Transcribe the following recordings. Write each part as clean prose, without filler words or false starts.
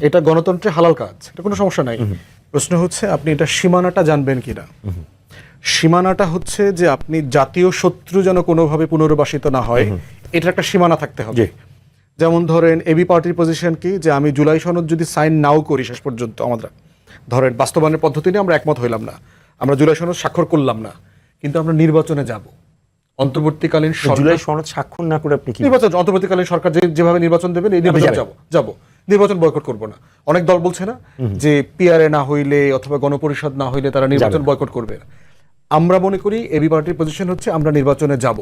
এটা গণতন্ত্রে হালাল কাজ, এটা কোনো সমস্যা নাই। প্রশ্ন হচ্ছে আপনি এটা সীমানাটা জানবেন কিনা। সীমানাটা হচ্ছে যে আপনি জাতীয় শত্রু যেন কোনোভাবে পুনর্বাসিত না হয়, এটা একটা সীমানা থাকতে হবে। যেমন ধরেন এবি পার্টির পজিশন কি, যে আমি জুলাই সনদ যদি সাইন নাও করি শেষ পর্যন্ত, আমরা ধরেন বাস্তবায়নের পদ্ধতি নিয়ে আমরা একমত হইলাম না, আমরা জুলাই সনদ স্বাক্ষর করলাম না, কিন্তু আমরা নির্বাচনে যাব। অন্তর্বর্তীকালীন জুলাই সনদ স্বাক্ষর না করে আপনি কি নির্বাচন, অন্তর্বর্তীকালীন সরকার যেভাবে নির্বাচন দেবেন এই নির্বাচন যাব, নির্বাচন বয়কট করব না। অনেক দল বলছে না যে পিআরএ না হইলে অথবা গণপরিষদ না হইলে তারা নির্বাচন বয়কট করবে। আমরা মনে করি এবি পার্টির পজিশন হচ্ছে আমরা নির্বাচনে যাব।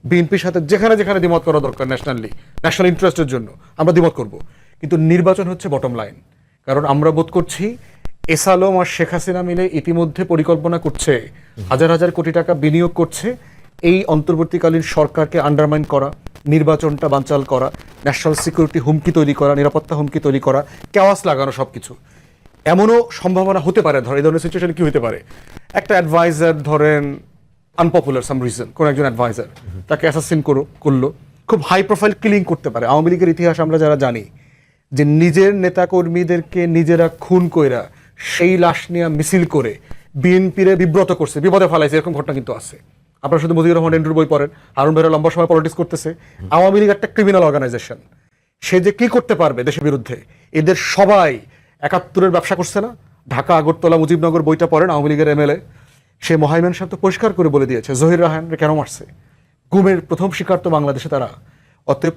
বিএনপির সাথে যেখানে যেখানে দ্বিমত করা দরকার ন্যাশনাল ইন্টারেস্টের জন্য আমরা দ্বিমত করব, কিন্তু নির্বাচন হচ্ছে বটম লাইন। কারণ আমরা বোধ করছি এস আলম আর শেখ হাসিনা মিলে ইতিমধ্যে পরিকল্পনা করছে, হাজার হাজার কোটি টাকা বিনিয়োগ করছে এই অন্তর্বর্তীকালীন সরকারকে আন্ডারমাইন করা, নির্বাচনটা বানচাল করা, ন্যাশনাল সিকিউরিটি হুমকি তৈরি করা, নিরাপত্তা হুমকি তৈরি করা, কেওয়াস লাগানো, সবকিছু। এমনও সম্ভাবনা হতে পারে, ধর এই ধরনের সিচুয়েশন কি হতে পারে, একটা অ্যাডভাইজার ধরেন আনপপুলার সাম রিজন, কোন একজন অ্যাডভাইজার তাকে অ্যাসাসিন করলো, খুব হাই প্রোফাইল কিলিং করতে পারে। আওয়ামী লীগের ইতিহাস আমরা যারা জানি যে নিজের নেতাকর্মীদেরকে নিজেরা খুন কইরা সেই লাশ নিয়ে মিছিল করে বিএনপিরে বিব্রত করছে, বিপদে ফেলাইছে, এরকম ঘটনা কিন্তু আছে। আপনারা শুধু মজিবুর রহমান এন্ড্রুর বই পড়েন, হারুন ভাইরা লম্বা সময় পলিটিক্স করতেছে। আওয়ামী লীগ একটা ক্রিমিনাল অর্গানাইজেশন, সে যে কি করতে পারবে দেশের বিরুদ্ধে, এদের সবাই ৭১-এর ব্যবসা করছে না। ঢাকা আগরতলা মুজিবনগর বইটা পড়েন, আওয়ামী লীগের এমএলএ সে মহাইমান সাহেব তো পরিষ্কার করে বলে দিয়েছে জহির রায়হানরে কেন মারছে। গুমের প্রথম শিকার তো বাংলাদেশে তারা। অতএব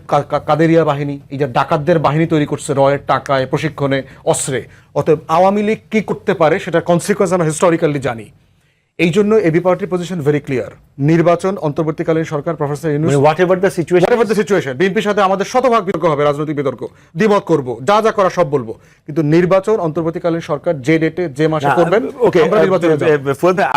কাদেরিয়া বাহিনী, এই যে ডাকাতদের বাহিনী তৈরি করছে রয়ের টাকায়, প্রশিক্ষণে, অস্ত্রে। অতএব আওয়ামী লীগ কি করতে পারে সেটার কনসিকুয়েন্স আমরা হিস্টোরিক্যালি জানি। এই জন্য এবি পার্টির পজিশন ভেরি ক্লিয়ার। নির্বাচন, অন্তর্বর্তীকালীন সরকার, professor Yunus, whatever the situation, বিএনপির সাথে আমাদের শতভাগ বিতর্ক হবে, রাজনৈতিক বিতর্ক, দ্বিমত করব, যা যা করা সব বলবো, কিন্তু নির্বাচন অন্তর্বর্তীকালীন সরকার যে ডেটে যে মাসে করবেন আমরা নির্বাচনে যাব।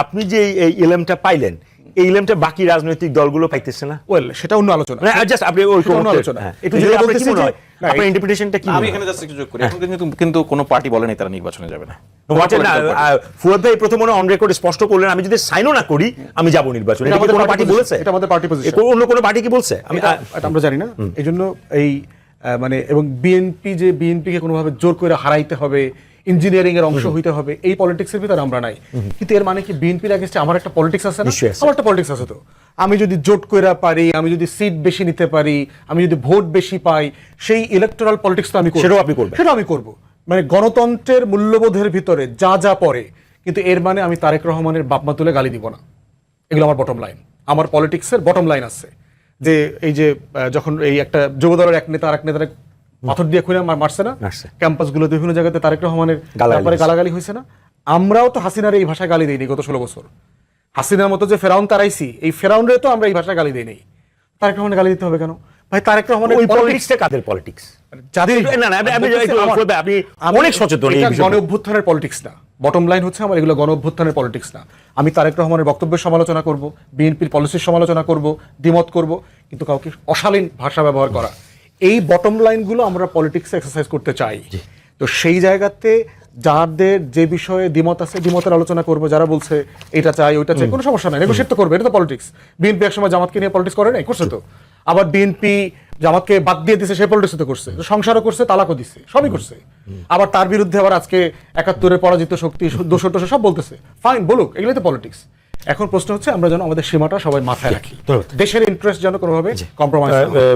আপনি যে এই ইলমটা পাইলেন, এই ইলমটা বাকি রাজনৈতিক দলগুলো পাইতেছে না। ওয়েল, সেটা অন্য আলোচনা, জাস্ট আপনি ওই অন্য আলোচনা। একটু যদি আপনি কি মনে হয় আপনার ইন্টারপ্রিটেশনটা কি? আমি এখানে জাস্ট একটু যোগ করি, এখন কিন্তু কোনো পার্টি বলেনি তারা নির্বাচনে যাবে না। ফুয়াদ ভাই প্রথম অন রেকর্ড স্পষ্ট করলেন আমি যদি সাইনও না করি আমি যাব নির্বাচনে। এটা কোনো পার্টি বলেছে? এটা আমাদের পার্টি পজিশন। অন্য কোনো পার্টি কি বলছে? আমরা জানি না। এইজন্য এই মানে এবং বিএনপিকে কোনোভাবে জোর করে হারাইতে হবে, ইঞ্জিনিয়ারিং এর অংশ হইতে হবে, এই পলিটিক্সের ভিতরে আমরা নাই। কিন্তু এর মানে কি বিএনপির এগেইনস্টে আমার একটা পলিটিক্স আছে না? আমার একটা পলিটিক্স আছে। তো আমি যদি জোট কইরা পারি, আমি যদি সিট বেশি নিতে পারি, আমি যদি ভোট বেশি পাই, সেই ইলেকটোরাল পলিটিক্স তো আমি করব। সেটা আমি করব। মানে গণতন্ত্রের মূল্যবোধের ভিতরে যা যা পড়ে, কিন্তু এর মানে আমি তারেক রহমানের বাপমা তুলে গালি দিব না। এগুলো আমার বটম লাইন। আমার পলিটিক্সের বটম লাইন আছে যে এই যে যখন এই একটা যুবদলের এক নেতা আরেক নেতার পাথর দিয়ে খুলে মারছে না, ক্যাম্পাসগুলো বিভিন্ন জায়গাতে তারেক রহমানের ব্যাপারে গালাগালি হয়েছে না, আমরাও তো হাসিনার এই ভাষায় গালি দিইনি গত 16 বছর। হাসিনার মতো যে ফেরাউন তারাইছি, এই ফেরাউনরে তো আমরা এই ভাষায় গালি দিই নাই। তারেক রহমানের গালি দিতে হবে কেন ভাই? তারেক রহমানের ওই পলিটিক্সটা কাদের পলিটিক্স? যাদের আপনি অনেক সচেতন। এই গণ অভ্যুত্থানের পলিটিক্স না, বটম লাইন হচ্ছে আমার এগুলো গণ অভ্যুত্থানের পলিটিক্স না। আমি তারেক রহমানের বক্তব্যের সমালোচনা করব, বিএনপির পলিসির সমালোচনা করব, দ্বিমত করব, কিন্তু কাউকে অশালীন ভাষা ব্যবহার করা, এই বটম লাইনগুলো আমরা পলিটিক্সে এক্সারসাইজ করতে চাই। তো সেই জায়গাতে যাদের যে বিষয়ে দ্বিমত আছে, দ্বিমতের আলোচনা করবো। যারা বলছে এটা চাই ওইটা চাই, কোনো সমস্যা নাই, নেগোশিয়েট তো করবে, এটা তো পলিটিক্স। বিএনপি একসময় জামাতকে নিয়ে পলিটিক্স করে নাই, করছে তো। আবার বিএনপি জামাতকে বাদ দিয়ে দিছে, সেই পলিটিক্স তো করছে, সংসারও করছে, তালাকও দিচ্ছে, সবই করছে। আবার তার বিরুদ্ধে আবার আজকে ৭১-এর পরাজিত শক্তি, দোষর সব বলতেছে, ফাইন, বলুক, এগুলোই তো পলিটিক্স। এখন প্রশ্ন হচ্ছে আমরা যেন আমাদের সীমাটা সবাই মাথায় রাখি, দেশের ইন্টারেস্ট যেন কোনোভাবে কম্প্রোমাইজ